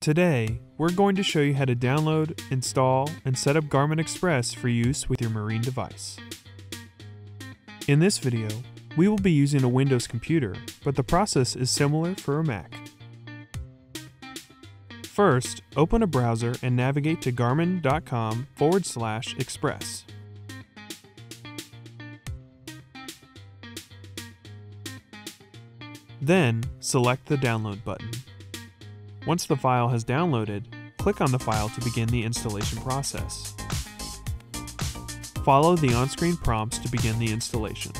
Today, we're going to show you how to download, install, and set up Garmin Express for use with your marine device. In this video, we will be using a Windows computer, but the process is similar for a Mac. First, open a browser and navigate to garmin.com/express. Then, select the download button. Once the file has downloaded, click on the file to begin the installation process. Follow the on-screen prompts to begin the installation.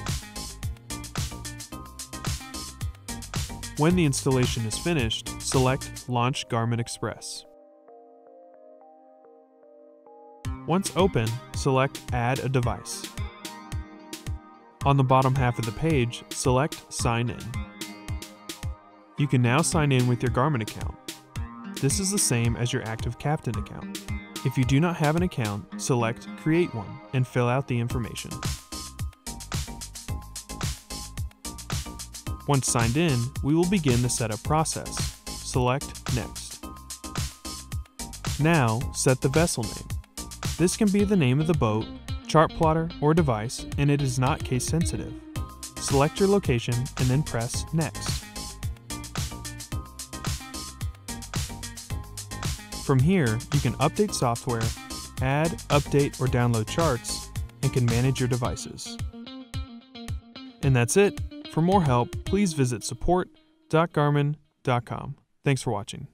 When the installation is finished, select Launch Garmin Express. Once open, select Add a device. On the bottom half of the page, select Sign in. You can now sign in with your Garmin account. This is the same as your active Captain account. If you do not have an account, select Create one and fill out the information. Once signed in, we will begin the setup process. Select Next. Now, set the vessel name. This can be the name of the boat, chart plotter, or device, and it is not case sensitive. Select your location and then press Next. From here, you can update software, add, update, or download charts, and can manage your devices. And that's it. For more help, please visit support.garmin.com. Thanks for watching.